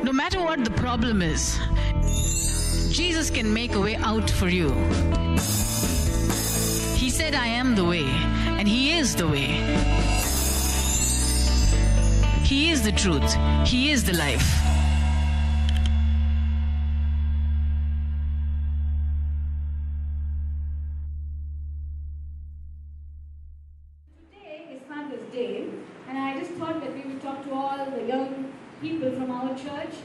No matter what the problem is, Jesus can make a way out for you. He said, I am the way, and He is the way. He is the truth. He is the life. Today is Father's Day, and I just thought that we would talk to all the young people from our church,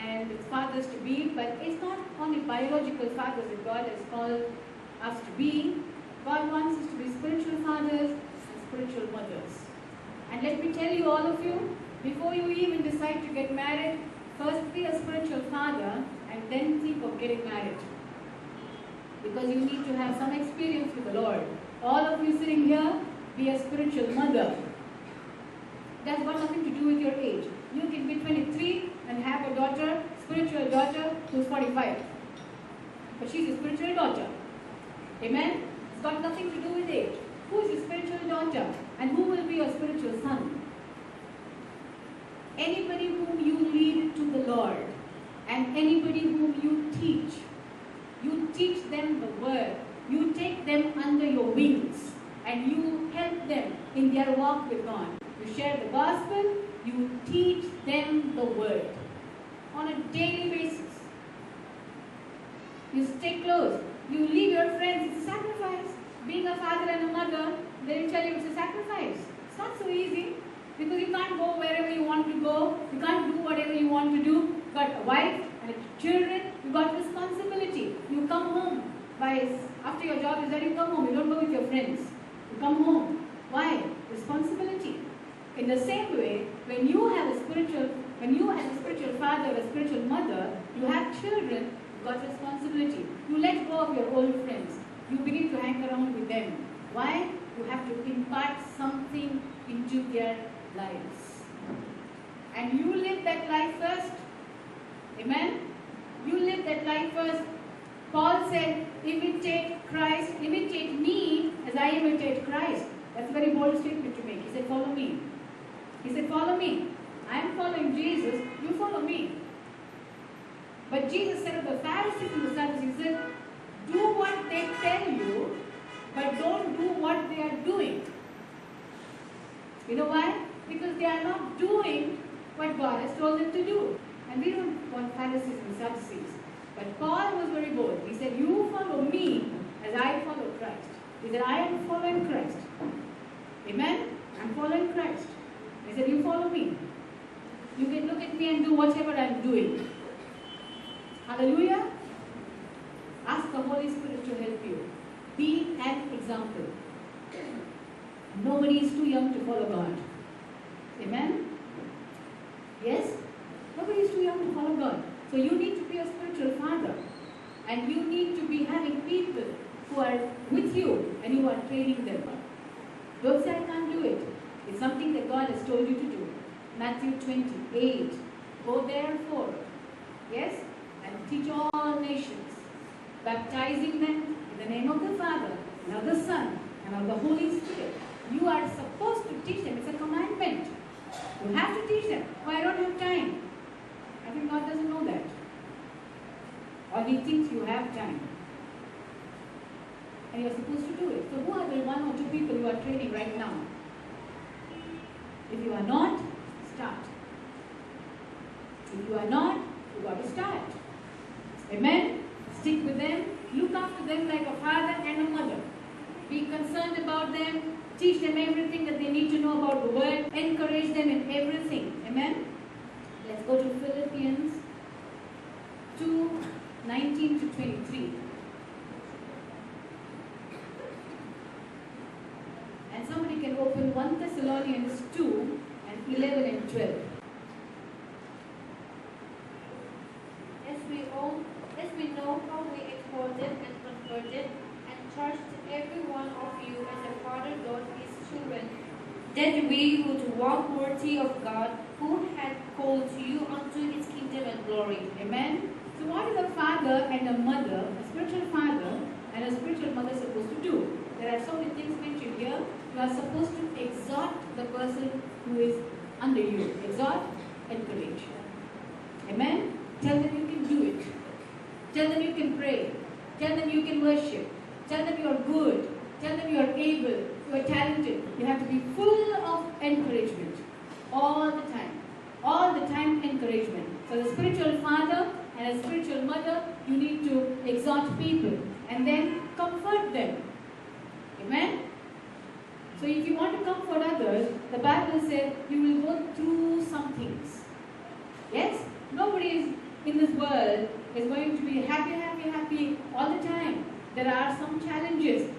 and it's fathers to be, but it's not only biological fathers that God has called us to be. God wants us to be spiritual fathers and spiritual mothers. And let me tell you, all of you, before you even decide to get married, first be a spiritual father and then think of getting married. Because you need to have some experience with the Lord. All of you sitting here, be a spiritual mother. That's got nothing to do with your age. You can be 23 and have a daughter, spiritual daughter, who's 45. But she's a spiritual daughter. Amen? It's got nothing to do with age. Who is your spiritual daughter? And who will be your spiritual son? Anybody whom you lead to the Lord, and anybody whom you teach them the word. You take them under your wings, and you help them in their walk with God. You share the gospel, you teach them the word on a daily basis. You stay close. You leave your friends. It's a sacrifice. Being a father and a mother, they will tell you it's a sacrifice. It's not so easy, because you can't go wherever you want to go. You can't do whatever you want to do. You've got a wife and children. You've got responsibility. You come home. After your job is done, you come home. You don't go with your friends. You come home. Why? Responsibility. In the same way, when you have a spiritual father, a spiritual mother, you have children, you've got responsibility. You let go of your old friends. You begin to hang around with them. Why? You have to impart something into their lives. And you live that life first. Amen? You live that life first. Paul said, imitate Christ, imitate me as I imitate Christ. That's a very bold statement to make. He said, follow me. He said, follow me. I am following Jesus, you follow me. But Jesus said of the Pharisees and the Sadducees, he said, do what they tell you, but don't do what they are doing. You know why? Because they are not doing what God has told them to do. And we don't want Pharisees and Sadducees. But Paul was very bold. He said, you follow me as I follow Christ. He said, I am following Christ. Amen? I'm following Christ. He said, you follow me. You can look at me and do whatever I'm doing. Hallelujah? Ask the Holy Spirit to help you. Be an example. Nobody is too young to follow God. Amen? Yes? Nobody is too young to follow God. So you need to be a spiritual father. And you need to be having people who are with you and you are training them. Don't say I can't do it. It's something that God has told you to do. Matthew 28. Go therefore. Yes? And teach all nations, baptizing them in the name of the Father, and of the Son, and of the Holy Spirit. You are supposed to teach them. It's a commandment. You have to teach them. Oh, I don't have time. I think God doesn't know that. Or He thinks you have time. And you're supposed to do it. So who are the one or two people you are training right now? If you are not, start. If you are not, you got to start. Amen? Stick with them. Look after them like a father and a mother. Be concerned about them. Teach them everything that they need to know about the word. Encourage them in everything. Amen? Let's go to Philippians 2:19 to 23. And somebody can open 1 Thessalonians 2 and 11 and 12. As we know how we exhorted and comforted and charged every one of you as a father does his children, that we would walk worthy of God, who had called you unto his kingdom and glory. Amen? So what is a father and a mother, a spiritual father and a spiritual mother supposed to do? There are so many things mentioned here. You are supposed to exhort the person who is under you. Exhort, encourage. Amen? Tell them you can do it. Tell them you can pray. Tell them you can worship. Tell them you are good. Tell them you are able. You are talented. You have to be full of encouragement. All the time. All the time encouragement. So the spiritual father and a spiritual mother, you need to exhort people and then comfort them. Amen? So if you want to comfort others, the Bible says you will go through some things. Yes? Nobody is in this world is going to be happy all the time. There are some challenges.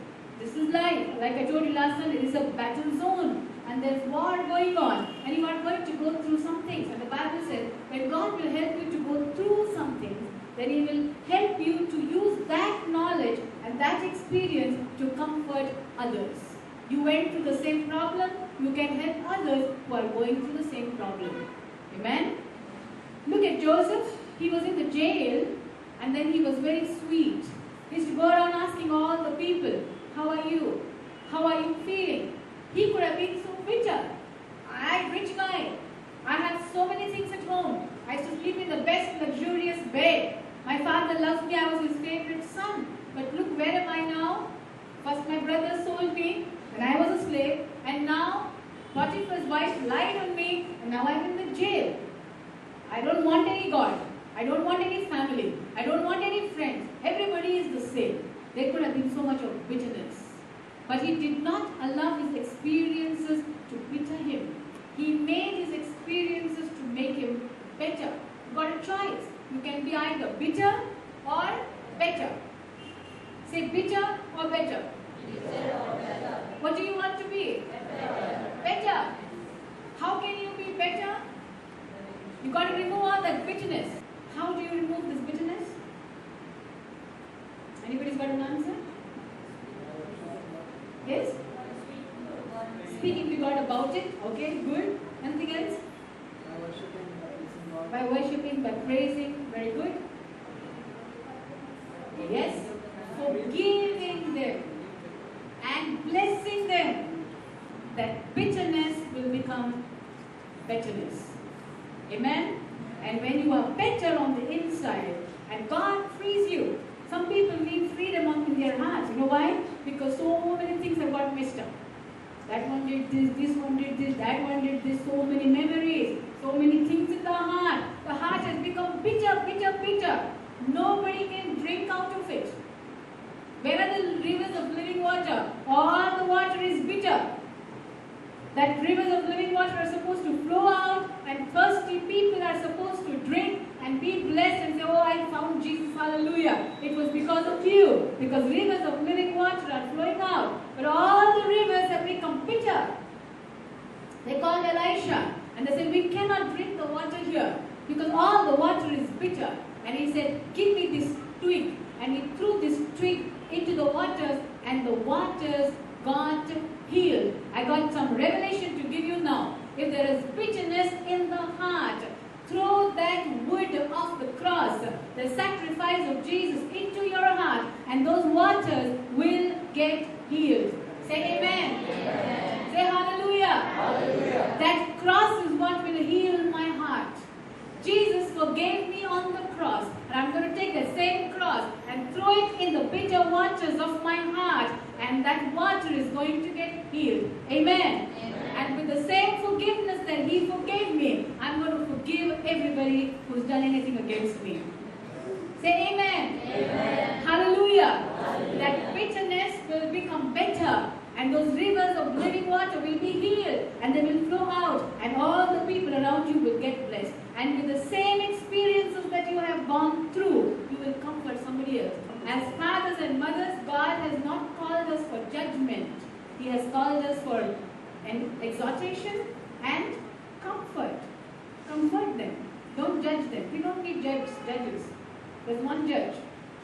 This is life. Like I told you last Sunday, it is a battle zone. And there's war going on. And you are going to go through some things. And the Bible says, when God will help you to go through some things, then He will help you to use that knowledge and that experience to comfort others. You went through the same problem, you can help others who are going through the same problem. Amen? Look at Joseph. He was in the jail and then he was very sweet. He used to go around asking all the people, how are you? How are you feeling? He could have been so bitter. I'm a rich guy. I have so many things at home. I used to sleep in the best luxurious bed. My father loves me. I was his favorite son. But look, where am I now? First my brother sold me when I was a slave. And now Potiphar's wife lied on me. And now I'm in the jail. I don't want any God. I don't want any family. I don't want any friends. Everybody is the same. There could have been so much of bitterness. But he did not allow his experiences to bitter him. He made his experiences to make him better. You got a choice. You can be either bitter or better. Say bitter or better. What do you want to be? Better. How can you be better? You got to remove all that bitterness. How do you remove this bitterness? Anybody's got an answer? Yes? Speaking to God about it. Okay, good. Anything else? By worshiping, by praising. Very good. Yes. Forgiving them and blessing them. That bitterness will become betterness. Amen? And when you are better on the inside and God frees you, some people need freedom in their hearts. You know why? Because so many things have got messed up. That one did this one did this, that one did this. So many memories, so many things in the heart. The heart has become bitter. Nobody can drink out of it. Where are the rivers of living water? All the water is bitter. That rivers of living water are supposed to flow out and thirsty people are supposed to drink and be blessed and say, oh, I found Jesus, hallelujah. It was because of you. Because rivers of living water are flowing out. But all the rivers have become bitter. They called Elisha and they said, we cannot drink the water here because all the water is bitter. And he said, give me this twig. And he threw this twig into the waters and the waters got healed. I got some revelation to give you now. If there is bitterness in the heart, throw that wood of the cross, the sacrifice of Jesus, into your heart and those waters will get healed. Say amen. Amen. Say hallelujah. Hallelujah. That cross is what will heal my heart. Jesus forgave me on the cross. And I'm going to take the same cross and throw it in the bitter waters of my heart. And that water is going to get healed. Amen. Amen. And with the same forgiveness that He forgave me, I'm going to forgive everybody who's done anything against me. Say amen. Amen. Hallelujah. Hallelujah. That bitterness will become better. And those rivers of living water will be healed. And they will flow out. And all the people around you will get blessed. And with the same experiences that you have gone through, you will comfort somebody else. As fathers and mothers, God has not called us for judgment. He has called us for an exhortation and comfort. Comfort them. Don't judge them. We don't need judges. There's one judge.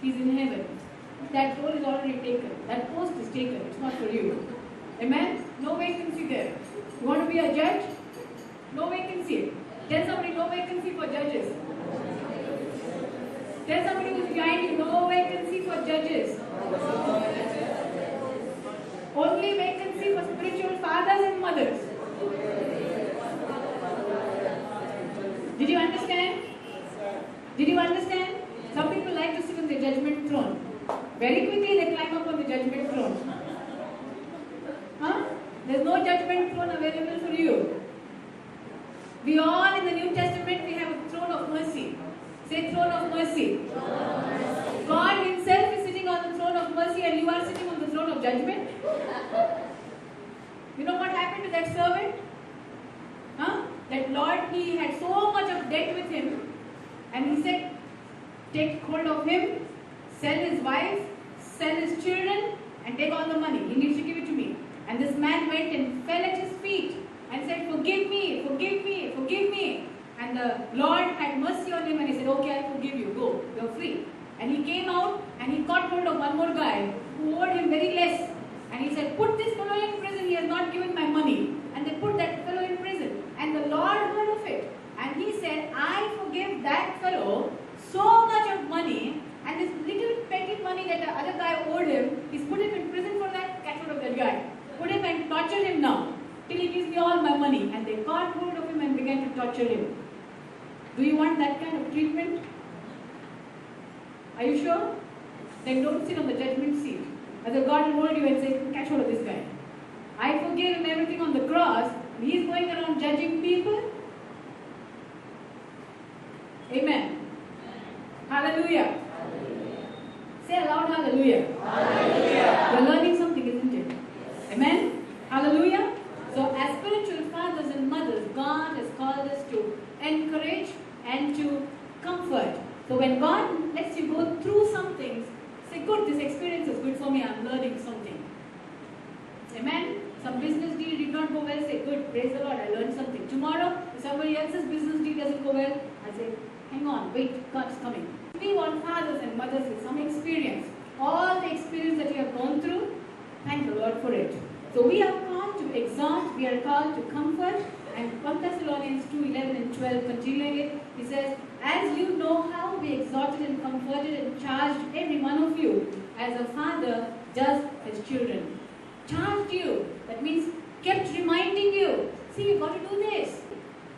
He's in heaven. That role is already taken. That post is taken. It's not for you. Amen? No vacancy there. You want to be a judge? No vacancy. Tell somebody no vacancy for judges. Tell somebody who's behind you, no vacancy for judges. Only vacancy for spiritual fathers and mothers. Did you understand? Did you understand? Some people like to sit on the judgment throne. Very quickly they climb up on the judgment throne. Huh? There's no judgment throne available for you. We all in the New Testament, we have a throne of mercy. Say throne of mercy. God himself is sitting on the throne of mercy and you are sitting on the throne of judgment. You know what happened to that servant? Huh? That Lord, he had so much of debt with him and he said, take hold of him, sell his wife, sell his children and take all the money. He needs to give it to me. And this man went and fell at his feet and said, forgive me, forgive me, forgive me. And the Lord had mercy on him and he said, okay, I forgive you, go, you're free. And he came out and he caught hold of one more guy who owed him very less. And he said, put this fellow in prison, he has not given my money. And they put that fellow in prison. And the Lord heard of it. And he said, I forgive that fellow so much of money. And this little petty money that the other guy owed him, he's put him in prison for that, catch hold of that guy. Put him and torture him now, till he gives me all my money. And they caught hold of him and began to torture him. Do you want that kind of treatment? Are you sure? Then don't sit on the judgment seat. As God will hold you and say, catch hold of this guy. I forgave him everything on the cross, and he's going around judging people. Amen. Hallelujah. Say aloud, hallelujah. Hallelujah. You're learning something, isn't it? Amen. Hallelujah. So as spiritual fathers and mothers, God has called us to encourage and to comfort. So when God lets you go through some things, say, good, this experience is good for me, I'm learning something. Amen. Some business deal did not go well, say, good, praise the Lord, I learned something. Tomorrow, if somebody else's business deal doesn't go well, I say, hang on, wait, God's coming. We want fathers and mothers with some experience. All the experience that you have gone through, thank the Lord for it. So we are called to exhort, we are called to comfort. And 1 Thessalonians 2:11 and 12, continuing it, he says, as you know how we exhorted and comforted and charged every one of you, as a father does his children. Charged you, that means kept reminding you, see, you've got to do this.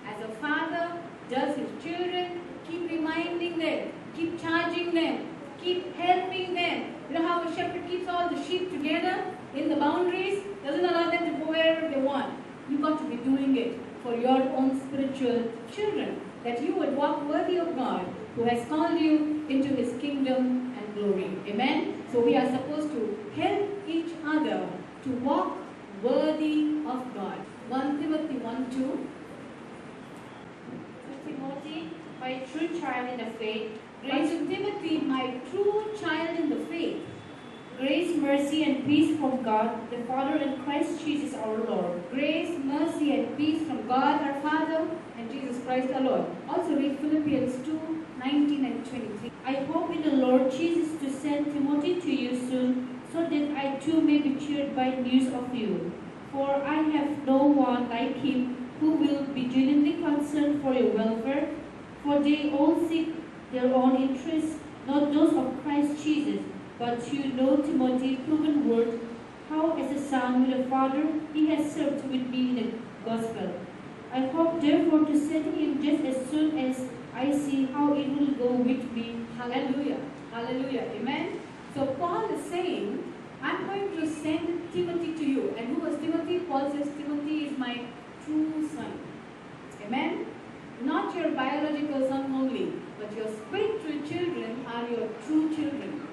As a father does his children, keep reminding them, keep charging them, keep helping them. You know how a shepherd keeps all the sheep together in the boundaries, doesn't allow them to go wherever they want. You've got to be doing it for your own spiritual children, that you would walk worthy of God, who has called you into his kingdom and glory. Amen? So we are supposed to help each other to walk worthy of God. 1 Timothy 1:2. Timothy, my true child in the faith, Grace to Timothy, my true child in the faith. grace, mercy, and peace from God, the Father, and Christ Jesus our Lord. Grace, mercy, and peace from God our Father and Jesus Christ our Lord. Also read Philippians 2:19 and 23. I hope in the Lord Jesus to send Timothy to you soon, so that I too may be cheered by news of you. For I have no one like him who will be genuinely concerned for your welfare, for they all seek their own interests, not those of Christ Jesus. But you know Timothy, proven word, how as a son with a father he has served with me in the gospel. I hope therefore to send him just as soon as I see how it will go with me. Hallelujah. Hallelujah. Amen. So Paul is saying, I'm going to send Timothy to you. And who was Timothy? Paul says, Timothy is my true son. Amen. Not your biological son only, but your spiritual children are your true children.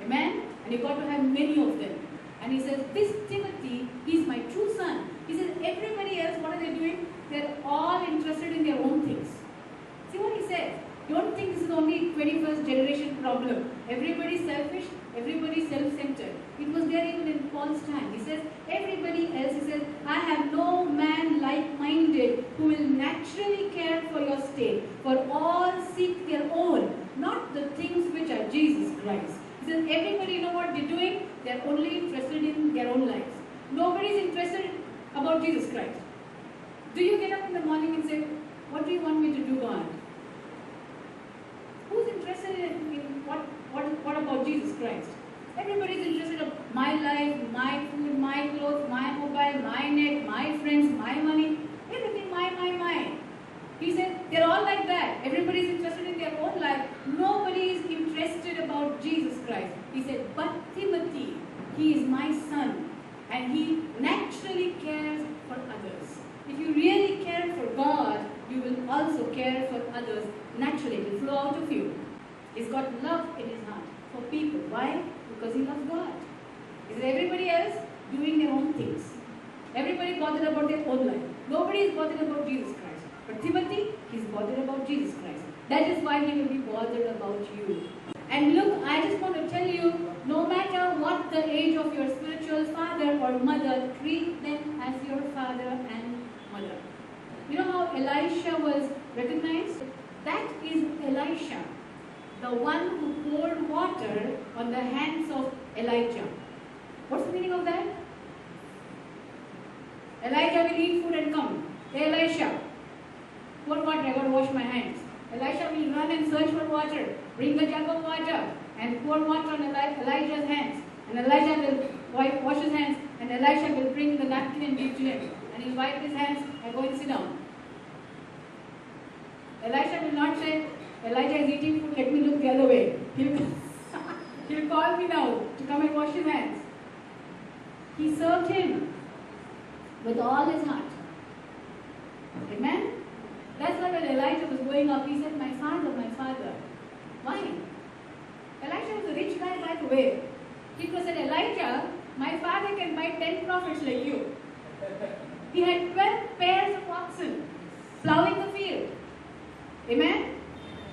Amen. And you've got to have many of them. And he says, this Timothy, he's my true son. He says, everybody else, what are they doing? They're all interested in their own things. See what he says? Don't think this is only 21st generation problem. Everybody's selfish, everybody's self-centered. It was there even in Paul's time. He says, everybody else, he says, I have no man like-minded who will naturally care for your state. For all seek their own, not the things which are Jesus Christ. He says, everybody, you know what they're doing? They're only interested in their own lives. Nobody's interested about Jesus Christ. Do you get up in the morning and say, what do you want me to do, God? Who's interested in what about Jesus Christ? Everybody's interested in my life, my food, my clothes, my mobile, my net, my friends, my money, everything my. He said, they're all like that. Everybody is interested in their own life. Nobody is interested about Jesus Christ. He said, but Timothy, he is my son. And he naturally cares for others. If you really care for God, you will also care for others naturally. It will flow out of you. He's got love in his heart for people. Why? Because he loves God. Is everybody else doing their own things? Everybody bothered about their own life. Nobody is bothered about Jesus Christ. But Timothy, he's bothered about Jesus Christ. That is why he will be bothered about you. And look, I just want to tell you, no matter what the age of your spiritual father or mother, treat them as your father and mother. You know how Elisha was recognized? That is Elisha, the one who poured water on the hands of Elijah. What's the meaning of that? Elijah will eat food and come. Hey Elisha, pour water, I got to wash my hands. Elisha will run and search for water, bring the jug of water and pour water on Elijah's hands. And Elijah will wash his hands and Elisha will bring the napkin and give to him. And he'll wipe his hands and go and sit down. Elisha will not say, Elijah is eating food, let me look the other way. He'll call me now to come and wash his hands. He served him with all his heart. Amen? That's why when Elijah was going up, he said, my father, my father. Why? Elijah was a rich guy, by the way. People said, Elijah, my father can buy 10 prophets like you. He had 12 pairs of oxen plowing the field. Amen?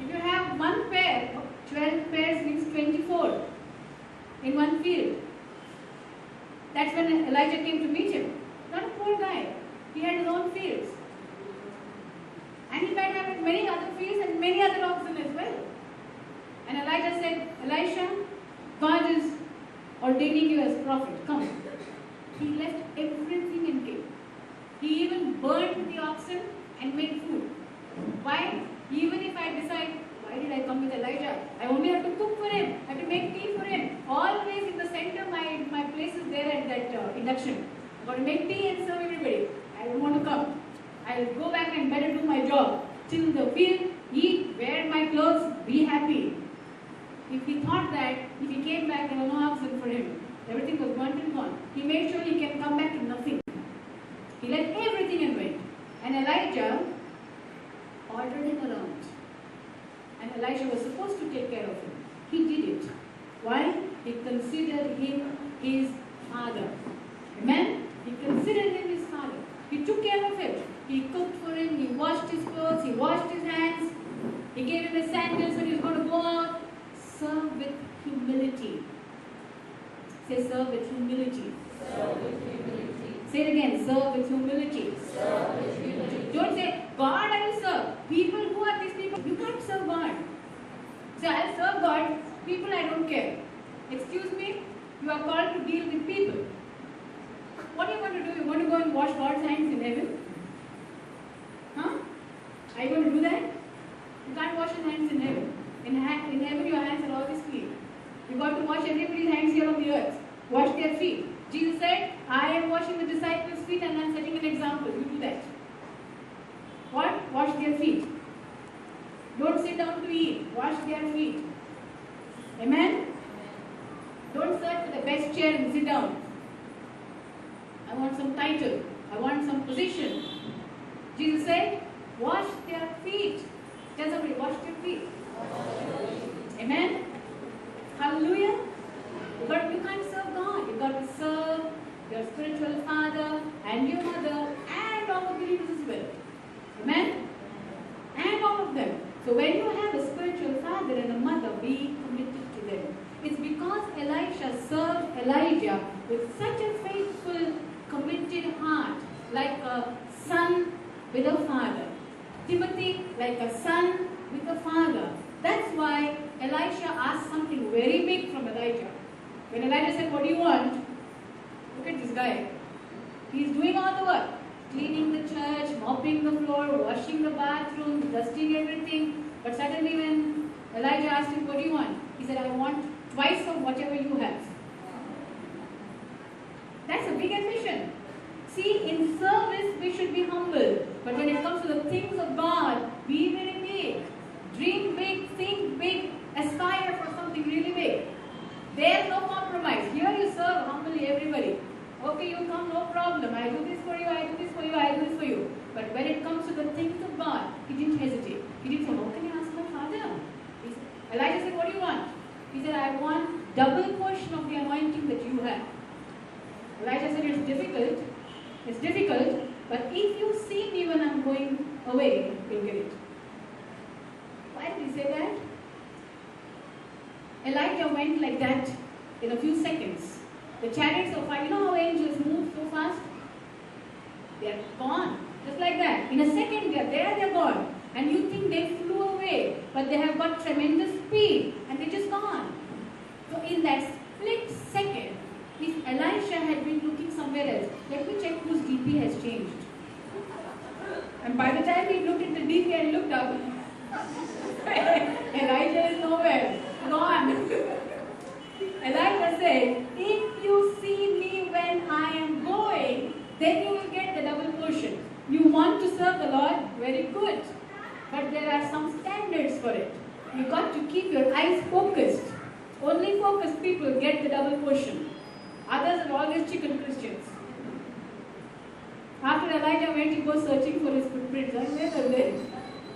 If you have one pair, 12 pairs means 24 in one field. That's when Elijah came to meet him. Not a poor guy. He had his own fields. And he might have many other fields and many other oxen as well. And Elijah said, Elisha, God is ordaining you as prophet. Come. He left everything and came. He even burned the oxen and made food. Why? Even if I decide, why did I come with Elijah? I only have to cook for him. I have to make tea for him. Always in the center, my place is there at that induction. I've got to make tea and serve everybody. I don't want to come. I'll go back and better do my job. Till the field, eat, wear my clothes, be happy. If he thought that, if he came back, there was no oxen for him. Everything was burnt and gone. He made sure he can come back to nothing. He left everything and went. And Elijah ordered him around. And Elisha was supposed to take care of him. He did it. Why? He considered him his father. Amen? He considered him his father. He took care of him. He cooked for him. He washed his clothes. He washed his hands. He gave him his sandals when he was going to go out. Serve with humility. Say, serve with humility. Serve with humility. Say it again. Serve with humility. Serve with humility. Don't say, God I will serve. People, who are these people? You can't serve God. Say, I'll serve God. People, I don't care. Excuse me, you are called to deal with people. What are you going to do? You want to go and wash God's hands in heaven? Huh? Are you going to do that? You can't wash your hands in heaven. In heaven, your hands are always clean. You got to wash everybody's hands here on the earth. Wash their feet. Jesus said, I am washing the disciples' feet and I am setting an example. You do that. What? Wash their feet. Don't sit down to eat. Wash their feet. Amen? Don't search for the best chair and sit down. I want some title. I want some position. Jesus said, wash their feet. Tell somebody, wash their feet. Amen? Hallelujah? But you can't serve God. You got to serve your spiritual father and your mother and all the believers as well. Amen? And all of them. So when you have a spiritual father and a mother, be committed to them. It's because Elisha served Elijah with such a faithful, committed heart, like a son with a father. Timothy, like a son with a father. That's why Elisha asked something very big from Elijah. When Elijah said, what do you want? Look at this guy. He's doing all the work. Cleaning the church, mopping the floor, washing the bathroom, dusting everything. But suddenly when Elijah asked him, what do you want? He said, I want twice of whatever you have. That's a big ambition. See, in service we should be humble. But when it comes to the things of God, be very big. Dream big, think big, aspire for something really big. There's no compromise. Here you serve humbly everybody. Okay, you come, no problem. I do this for you, I do this for you, I do this for you. But when it comes to the things of God, he didn't hesitate. He didn't say, how can you ask my father? Elijah said, what do you want? He said, I want double portion of the anointing that you have. Elijah said, it's difficult, but if you see me when I'm going away, you'll get it. Why did he say that? Elijah went like that in a few seconds. The chariots of fire, you know how angels move so fast? They are gone. Just like that. In a second, they are there, they are gone. And you think they flew away, but they have got tremendous speed and they're just gone. So in that split second, if Elisha had been looking somewhere else, let me check whose DP has changed. And by the time he looked at the DP and looked up, Elijah is nowhere. Gone. Elijah said, if you see me when I am going, then you will get the double portion. You want to serve the Lord? Very good. But there are some standards for it. You got to keep your eyes focused. Only focused people get the double portion. Others are always chicken Christians. After Elijah went, he goes searching for his footprints.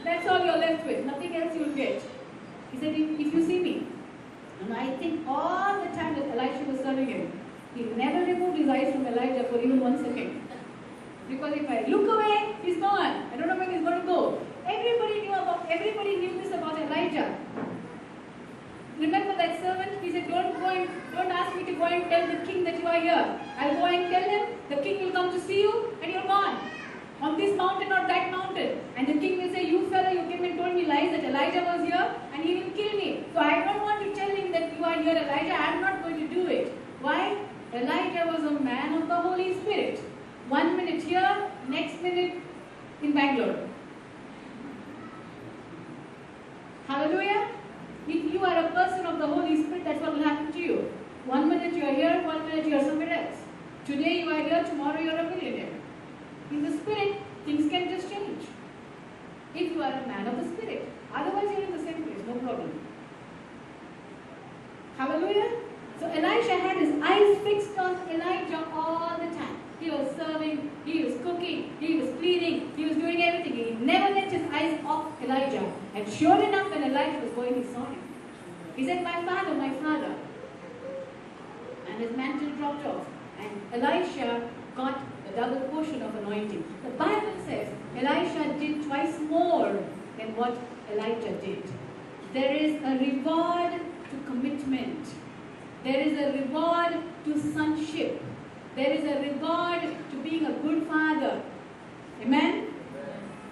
That's all you're left with. Nothing else you'll get. He said, if you see me. And I think all the time that Elisha was serving him, he never removed his eyes from Elijah for even 1 second. Because if I look away, he's gone. I don't know where he's going to go. Everybody knew this about Elijah. Remember that servant? He said, don't ask me to go and tell the king that you are here. I'll go and tell him, the king will come to see you and you're gone. On this mountain or that mountain. And the king will say, you fella, you came and told me lies that Elijah was here and he will kill me. So I don't want to tell him that you are here, Elijah. I'm not going to do it. Why? Elijah was a man of the Holy Spirit. 1 minute here, next minute in Bangalore. Hallelujah. If you are a person of the Holy Spirit, that's what will happen to you. 1 minute you are here, 1 minute you are somewhere else. Today you are here, tomorrow you are a millionaire. In the Spirit, things can just change. If you are a man of the Spirit. Otherwise you are in the same place, no problem. Hallelujah. So Elisha had his eyes fixed on Elijah all the time. He was serving, he was cooking, he was cleaning, he was doing everything. He never let his eyes off Elijah. And sure enough, when Elijah was going, he saw him. He said, my father, my father. And his mantle dropped off. And Elisha got the double portion of anointing. The Bible says Elisha did twice more than what Elijah did. There is a reward to commitment. There is a reward to sonship. There is a reward to being a good father. Amen?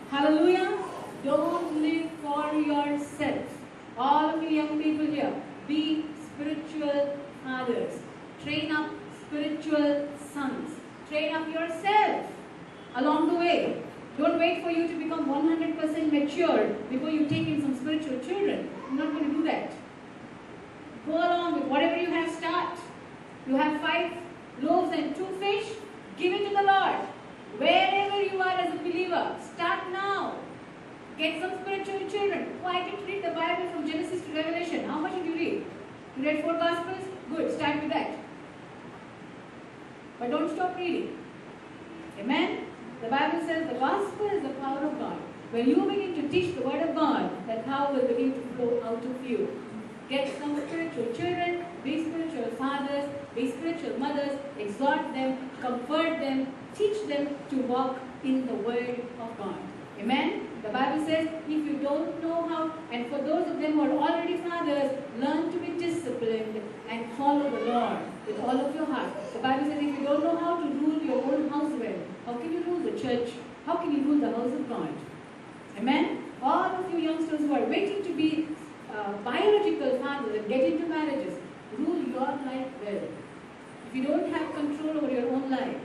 Hallelujah. Don't live for yourself. All of you young people here, be spiritual fathers. Train up spiritual sons. Train up yourself along the way. Don't wait for you to become 100% mature before you take in some spiritual children. I'm not going to do that. Go along with whatever you have, start. You have 5 loaves and 2 fish, give it to the Lord. Wherever you are as a believer, start now. Get some spiritual children. Oh, I didn't read the Bible from Genesis to Revelation. How much did you read? You read 4 Gospels? Good, start with that. But don't stop reading. Amen? The Bible says the gospel is the power of God. When you begin to teach the word of God, that power will begin to flow out of you. Get some spiritual children, be spiritual fathers, be spiritual mothers, exhort them, comfort them, teach them to walk in the word of God. Amen? The Bible says, if you don't know how, and for those of them who are already fathers, learn to be disciplined and follow the Lord with all of your heart. The Bible says, if you don't know how to rule your own house well, how can you rule the church? How can you rule the house of God? Amen? All of you youngsters who are waiting to be biological fathers and get into marriages, rule your life well. If you don't have control over your own life,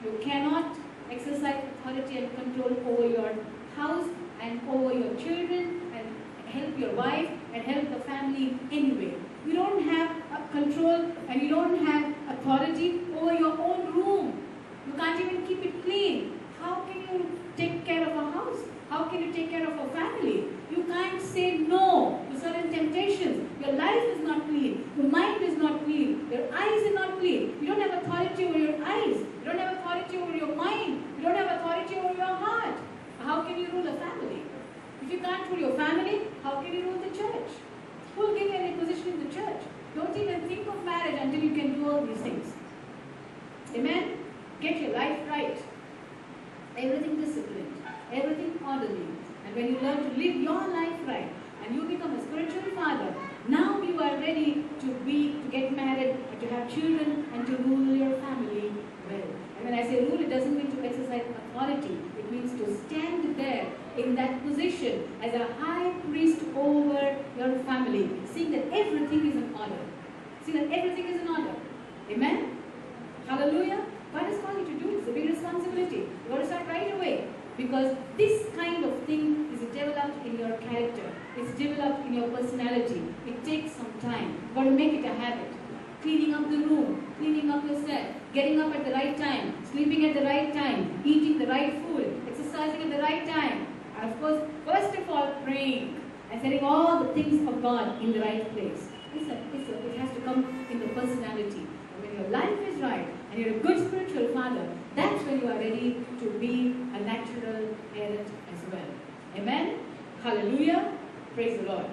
you cannot exercise authority and control over your house and over your children and help your wife and help the family anyway. You don't have control and you don't have authority over your own room. You can't even keep it clean. How can you take care of a house? How can you take care of a family? You can't say no to certain temptations. Your life is not clean. Your mind is not clean. Your eyes are not clean. You don't have authority over your eyes. You don't have authority over your mind. You don't have authority over your heart. How can you rule a family? If you can't rule your family, how can you rule the church? Who will give you any position in the church? Don't even think of marriage until you can do all these things. Amen? Get your life right. Everything disciplined. Everything orderly. And when you learn to live your life right and you become a spiritual father, now you are ready to get married and to have children and to rule your family well. And when I say rule, it doesn't mean to exercise authority. It means to stand there in that position as a high priest over your family, seeing that everything is in order. See that everything is in order. Amen? Hallelujah. God has called you to do this. It's a big responsibility. You got to start right away. Because this kind of thing is developed in your character. It's developed in your personality. It takes some time. You've got to make it a habit. Cleaning up the room, cleaning up yourself, getting up at the right time, sleeping at the right time, eating the right food, exercising at the right time. And of course, first of all, praying and setting all the things of God in the right place. It has to come in the personality. And when your life is right and you're a good spiritual father, that's when you are ready to be a natural parent as well. Amen? Hallelujah. Praise the Lord.